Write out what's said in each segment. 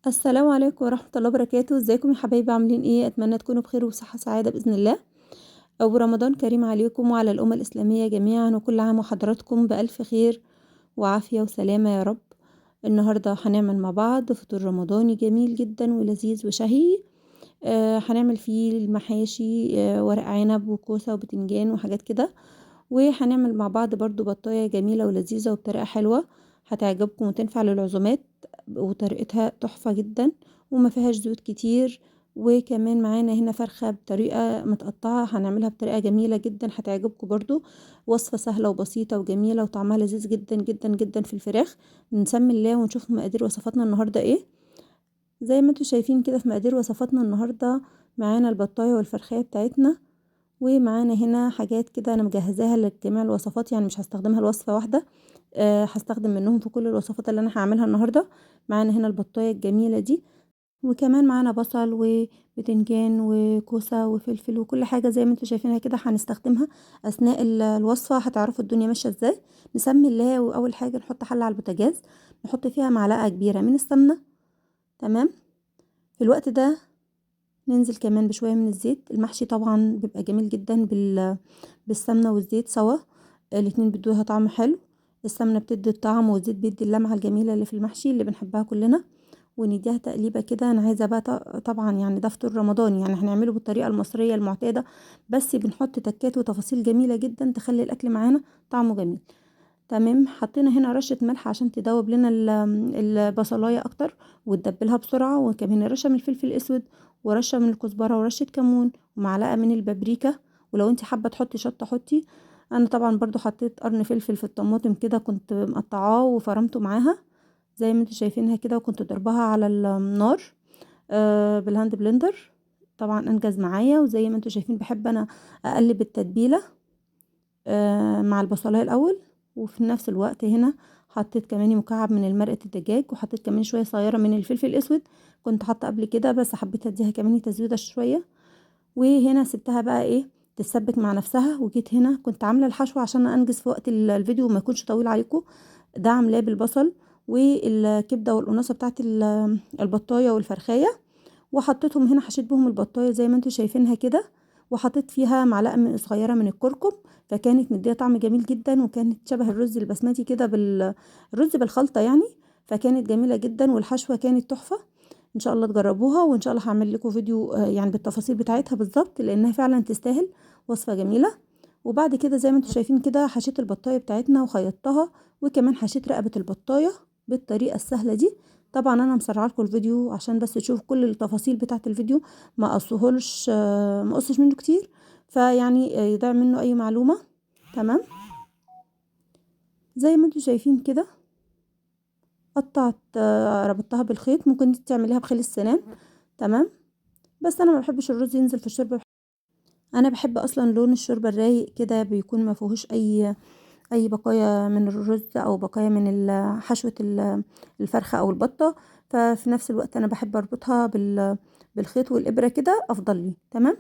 السلام عليكم ورحمة الله وبركاته. ازيكم يا حبايبي؟ عاملين ايه؟ اتمنى تكونوا بخير وصحة سعادة بإذن الله. او رمضان كريم عليكم وعلى الأمة الإسلامية جميعا، وكل عام وحضراتكم بألف خير وعافية وسلامة يا رب. النهاردة هنعمل مع بعض فطور رمضاني جميل جدا ولذيذ وشهي. هنعمل فيه المحاشي، ورق عنب وكوسة وبتنجان وحاجات كده. وهنعمل مع بعض برضو بطاية جميلة ولذيذة وبطريقة حلوة هتعجبكم وتنفع للعزومات، وطريقتها تحفة جدا وما فيهاش زيوت كتير. وكمان معانا هنا فرخة بطريقة متقطعة هنعملها بطريقة جميلة جدا هتعجبكم برضو. وصفة سهلة وبسيطة وجميلة وطعمها لذيذ جدا جدا جدا في الفراخ. نسمي الله ونشوف مقادير وصفاتنا النهاردة ايه. زي ما انتوا شايفين كده في مقادير وصفاتنا النهاردة، معانا البطاية والفرخية بتاعتنا، ومعانا هنا حاجات كده انا مجهزاها لجميع الوصفات، يعني مش هستخدمها لوصفة واحدة. هستخدم منهم في كل الوصفات اللي انا هعملها النهاردة. معانا هنا البطاية الجميلة دي، وكمان معانا بصل وبتنجان وكوسة وفلفل وكل حاجة زي ما انتوا شايفينها كده هنستخدمها اثناء الوصفة. هتعرفوا الدنيا ماشية ازاي. نسمي الله. واول حاجة نحط حلة على البوتاجاز، نحط فيها معلقة كبيرة من السمنة. تمام. في الوقت ده ننزل كمان بشوية من الزيت. المحشي طبعا بيبقى جميل جدا بالسمنة والزيت سوا، الاتنين بيدوها طعم حلو. السمنة بتدي الطعم والزيت بيدي اللمعة الجميلة اللي في المحشي اللي بنحبها كلنا. ونديها تقليبة كده. انا عايزة بقى طبعا يعني ده فطور رمضان، يعني هنعمله بالطريقة المصرية المعتادة، بس بنحط تكات وتفاصيل جميلة جدا تخلي الاكل معانا طعمه جميل. تمام. حطينا هنا رشة ملح عشان تدوب لنا البصلاية اكتر وتدبلها بسرعة، وكمان رشة من الفلفل الاسود ورشة من الكزبرة ورشة كمون ومعلقة من البابريكا. ولو انت حابة تحطي شطة حطي. انا طبعا برضو حطيت قرن فلفل في الطماطم كده، كنت مقطعاه وفرمته معاها زي ما انتوا شايفينها كده، وكنت ضربها على النار بالهاند بلندر. طبعا انجز معايا. وزي ما انتوا شايفين بحب انا اقلب التتبيلة مع البصلايه الاول. وفي نفس الوقت هنا حطيت كمان مكعب من مرقه الدجاج، وحطيت كمان شويه صغيره من الفلفل الاسود. كنت حاطه قبل كده بس حبيت اديها كمان تزويده شويه. وهنا سبتها بقى ايه تتسبك مع نفسها. وجيت هنا كنت عامله الحشو عشان انجز في وقت الفيديو وما يكونش طويل عليكم. ده عاملاه بالبصل والكبده والقناصه بتاعت البطايه والفرخايه. وحطيتهم هنا حشيت بهم البطايه زي ما انتوا شايفينها كده. وحطيت فيها معلقه صغيره من الكركم، فكانت مديه طعم جميل جدا، وكانت شبه الرز البسمتي كده بالرز بالخلطه يعني. فكانت جميله جدا والحشوه كانت تحفه. ان شاء الله تجربوها، وان شاء الله هعمل لكم فيديو يعني بالتفاصيل بتاعتها بالظبط لانها فعلا تستاهل. وصفه جميله. وبعد كده زي ما انتوا شايفين كده حشيت البطايه بتاعتنا وخيطتها، وكمان حشيت رقبه البطايه بالطريقه السهله دي. طبعا انا مسرعه لكم الفيديو عشان بس تشوفوا كل التفاصيل بتاعه الفيديو، ما اقصهولش ما اقصش منه كتير، فيعني يضيع منه اي معلومه. تمام. زي ما انتوا شايفين كده قطعت ربطتها بالخيط. ممكن انت تعمليها بخيل السنان. تمام. بس انا ما بحبش الرز ينزل في الشوربه. انا بحب اصلا لون الشوربه الرايق كده بيكون ما فيهوش اي بقايا من الرز او بقايا من حشوه الفرخه او البطه. ففي نفس الوقت انا بحب اربطها بالخيط والابره كده افضل لي. تمام.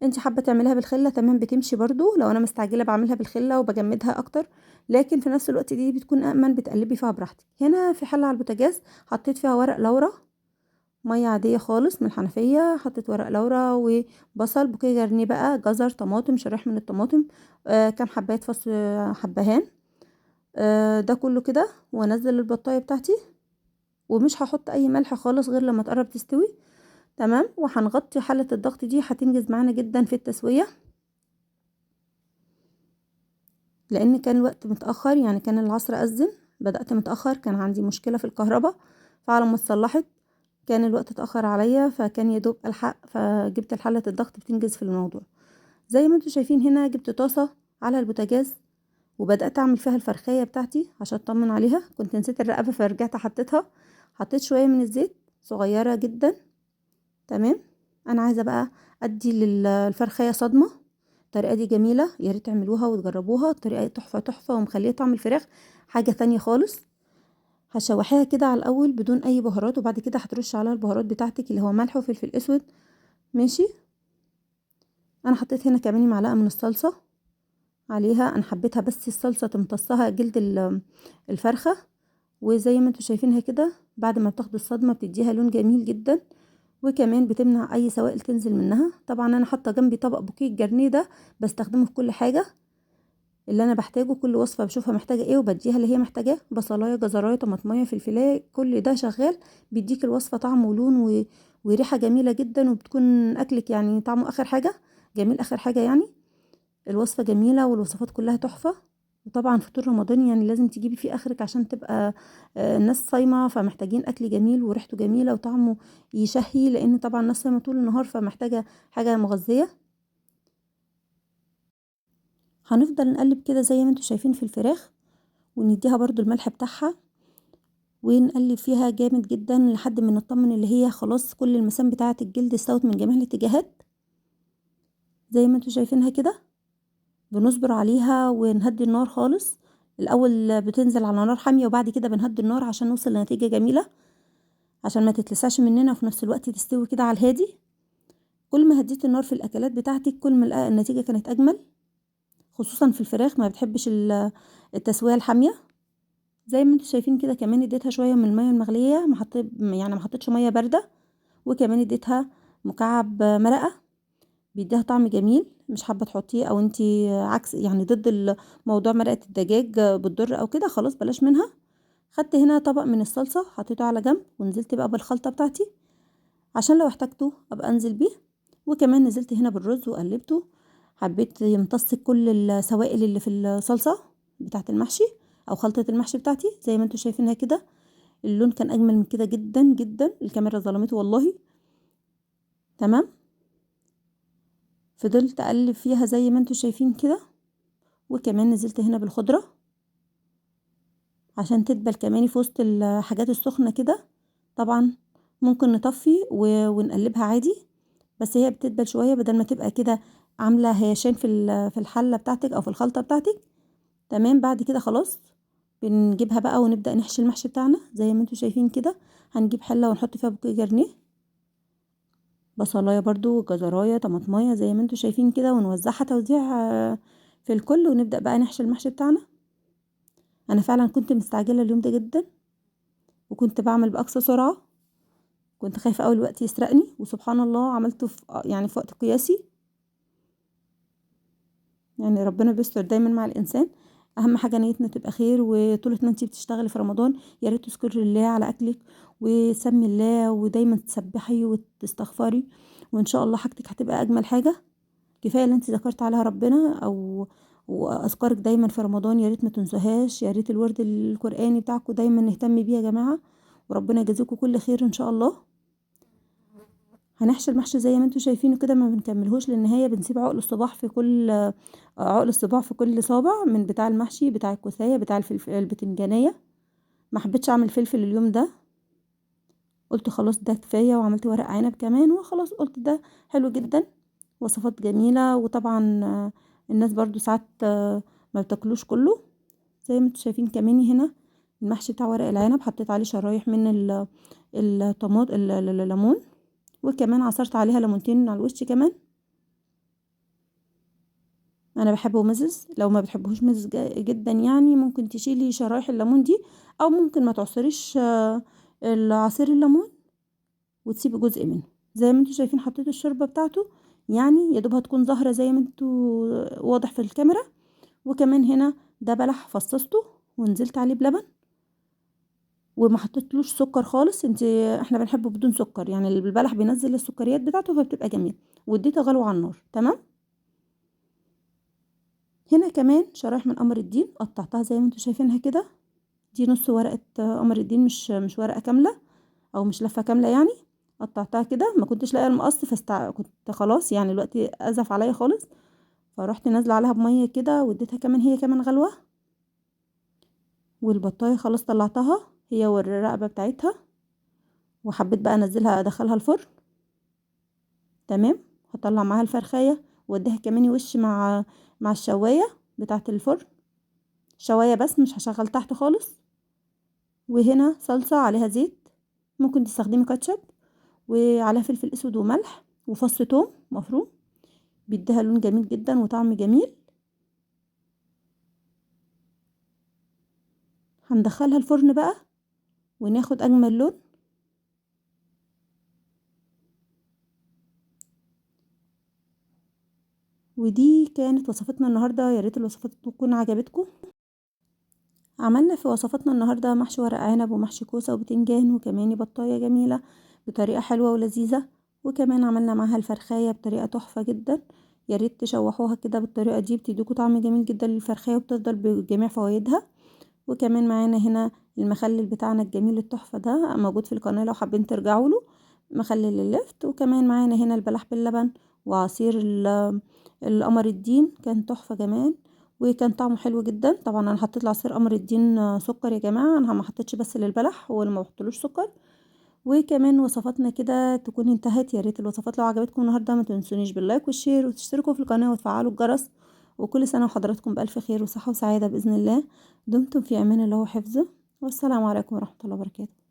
انت حابه تعمليها بالخله تمام بتمشي برضو. لو انا مستعجله بعملها بالخله وبجمدها اكتر، لكن في نفس الوقت دي بتكون امن بتقلبي فيها براحتك. هنا في حله على البوتاجاز حطيت فيها ورق لورا، ميه عاديه خالص من الحنفيه. حطيت ورق لورا وبصل بوكيه جرنيه بقى، جزر، طماطم، شرايح من الطماطم، كام حبايه فص حبهان. ده كله كده وانزل البطايه بتاعتي. ومش هحط اي ملح خالص غير لما تقرب تستوي. تمام. وهنغطي حله الضغط دي هتنجز معانا جدا في التسويه، لان كان الوقت متاخر يعني كان العصر اذن. بدات متاخر كان عندي مشكله في الكهرباء، فعلى ما اتصلحت كان الوقت اتاخر عليا، فكان يدوب الحق فجبت حله الضغط بتنجز في الموضوع. زي ما انتوا شايفين هنا جبت طاسه على البوتاجاز وبدات اعمل فيها الفرخيه بتاعتي عشان اطمن عليها. كنت نسيت الرقبه فرجعت حطيتها. حطيت شويه من الزيت صغيره جدا. تمام. انا عايزه بقى ادي للفرخيه صدمه. الطريقه دي جميله، يا ريت تعملوها وتجربوها. الطريقه تحفه تحفه ومخليه طعم الفراخ حاجه تانية خالص. هتشوحيها كده على الاول بدون اي بهارات، وبعد كده هترش عليها البهارات بتاعتك اللي هو ملح وفلفل اسود. ماشي. انا حطيت هنا كمان معلقه من الصلصه عليها. انا حبيتها بس الصلصه تمتصها جلد الفرخه. وزي ما انتوا شايفينها كده بعد ما بتاخد الصدمة بتديها لون جميل جدا، وكمان بتمنع اي سوائل تنزل منها. طبعا انا حاطه جنبي طبق بوكيه الجرنيه ده، بستخدمه في كل حاجه اللي انا بحتاجه، كل وصفه بشوفها محتاجه ايه وبديها اللي هي محتاجاه، بصلايه جزرايه طماطميه فلفلايه كل ده شغال، بيديك الوصفه طعم ولون وريحه جميله جدا، وبتكون اكلك يعني طعمه اخر حاجه، جميل اخر حاجه يعني. الوصفه جميله والوصفات كلها تحفه. وطبعا فطور رمضان يعني لازم تجيبي فيه اخرك عشان تبقى الناس صايمه، فمحتاجين اكل جميل وريحته جميله وطعمه يشهي، لان طبعا الناس صايمه طول النهار فمحتاجه حاجه مغذيه. هنفضل نقلب كده زي ما انتوا شايفين في الفراخ، ونديها برضو الملح بتاعها، ونقلب فيها جامد جدا لحد ما نطمن اللي هي خلاص كل المسام بتاعه الجلد استوت من جميع الاتجاهات. زي ما انتوا شايفينها كده بنصبر عليها ونهدي النار خالص. الاول بتنزل على نار حامية وبعد كده بنهدي النار عشان نوصل لنتيجة جميلة، عشان ما تتلسعش مننا وفي نفس الوقت تستوي كده على الهادي. كل ما هديت النار في الاكلات بتاعتك كل ما النتيجة كانت اجمل، خصوصا في الفراخ ما بتحبش التسوية الحامية. زي ما انتوا شايفين كده كمان اديتها شوية من المية المغلية، ما حطيتش مية باردة، وكمان اديتها مكعب مرقة بيديها طعم جميل. مش حابة تحطيه او انتي عكس يعني ضد موضوع مرقة الدجاج بتضر او كده، خلاص بلاش منها. خدت هنا طبق من الصلصة حطيته على جنب، ونزلت بقى بالخلطة بتاعتي عشان لو احتاجته ابقى انزل بيه. وكمان نزلت هنا بالرز وقلبته، حبيت يمتص كل السوائل اللي في الصلصة بتاعت المحشي او خلطة المحشي بتاعتي. زي ما انتوا شايفينها كده اللون كان اجمل من كده جدا جدا، الكاميرا ظلمته والله. تمام، فضلت اقلب فيها زي ما انتوا شايفين كده، وكمان نزلت هنا بالخضرة عشان تدبل كمان في وسط الحاجات السخنة كده. طبعا ممكن نطفي ونقلبها عادي، بس هي بتدبل شوية بدل ما تبقى كده عاملة هيشان في الحلة بتاعتك او في الخلطة بتاعتك. تمام، بعد كده خلاص بنجيبها بقى ونبدأ نحشي المحشي بتاعنا. زي ما انتوا شايفين كده هنجيب حلة ونحط فيها بوكيه جرنيه، بصلايه برضو جزرايه طماطمايه زي ما انتوا شايفين كده، ونوزعها توزيع في الكل، ونبدأ بقى نحشي المحشي بتاعنا. انا فعلا كنت مستعجله اليوم ده جدا، وكنت بعمل باقصى سرعه، كنت خايفه اول الوقت يسرقني، وسبحان الله عملته في يعني في وقت قياسي. يعني ربنا بيستر دايما مع الانسان. اهم حاجه نيتنا تبقى خير، وطول ما انتي بتشتغلي في رمضان يا ريت تذكري الله على اكلك وسمي الله، ودايما تسبحي وتستغفري، وان شاء الله حاجتك هتبقى اجمل حاجه. كفايه اللي انت ذكرت عليها ربنا او واذكارك دايما في رمضان يا ريت ما تنسوهاش. يا ريت الورد القراني بتاعكم دايما نهتم بيه يا جماعه، وربنا يجازيكم كل خير ان شاء الله. هنحشي المحشي زي ما انتوا شايفينه كده، ما بنكملهوش للنهايه، بنسيب عقل الصباع في كل عقل الصباع في كل صابع من بتاع المحشي بتاع الكوسايه بتاع البتنجانيه. ما حبيتش اعمل فلفل اليوم ده، قلت خلاص ده كفايه، وعملت ورق عنب كمان وخلاص، قلت ده حلو جدا، وصفات جميلة. وطبعا الناس برضو ساعات ما بتاكلوش كله. زي ما انتوا شايفين كمان هنا المحشي بتاع ورق العنب حطيت عليه شرايح من الطماط الليمون، وكمان عصرت عليها ليمونتين على الوش كمان. انا بحبه مزز، لو ما بتحبهوش مزز جدا يعني ممكن تشيلي شرايح الليمون دي، او ممكن ما تعصريش العصير الليمون وتسيبي جزء منه. زي ما انتوا شايفين حطيت الشوربه بتاعته، يعني يا دوب هتكون ظاهره زي ما انتوا واضح في الكاميرا. وكمان هنا ده بلح فصصته ونزلت عليه بلبن، وما حطيتلوش سكر خالص، احنا بنحبه بدون سكر، يعني البلح بينزل السكريات بتاعته فبتبقى جميل. واديته غلو على النار. تمام، هنا كمان شرايح من قمر الدين قطعتها زي ما انتوا شايفينها كده، دي نص ورقه قمر الدين، مش ورقه كامله او مش لفه كامله يعني. قطعتها كده، ما كنتش لاقيه المقص كنت خلاص يعني الوقت ازف عليا خالص، فرحت نازله عليها بميه كده واديتها كمان هي كمان غلوه. والبطايه خلاص طلعتها هي والرقبه بتاعتها، وحبيت بقى انزلها ادخلها الفرن. تمام، هطلع معاها الفرخايه واديها كمان وش مع الشوايه بتاعه الفرن، شوايه بس مش هشغل تحت خالص. وهنا صلصه عليها زيت، ممكن تستخدمي كاتشب، وعليها فلفل اسود وملح وفص ثوم مفروم، بيديها لون جميل جدا وطعم جميل. هندخلها الفرن بقى وناخد اجمل لون. ودي كانت وصفتنا النهارده، يا ريت الوصفات تكون عجبتكم. عملنا في وصفاتنا النهارده محشي ورق عنب ومحشي كوسه وبتنجان وكمان بطايه جميله بطريقه حلوه ولذيذه، وكمان عملنا معاها الفرخايه بطريقه تحفه جدا. يا ريت تشوحوها كده بالطريقه دي، بتديكوا طعم جميل جدا للفرخايه وبتفضل بجميع فوائدها. وكمان معانا هنا المخلل بتاعنا الجميل التحفه ده موجود في القناه لو حابين ترجعوا له، مخلل اللفت. وكمان معانا هنا البلح باللبن وعصير القمر الدين، كان تحفه كمان وكان طعمه حلو جدا. طبعا انا حطيت لعصير قمر الدين سكر يا جماعه، انا ما حطيتش بس للبلح هو اللي ما بحطلوش سكر. وكمان وصفاتنا كده تكون انتهت. يا ريت الوصفات لو عجبتكم النهارده ما تنسونيش باللايك والشير وتشتركوا في القناه وتفعلوا الجرس. وكل سنه وحضراتكم بالف خير وصحه وسعاده باذن الله. دمتم في امان الله وحفظه، والسلام عليكم ورحمه الله وبركاته.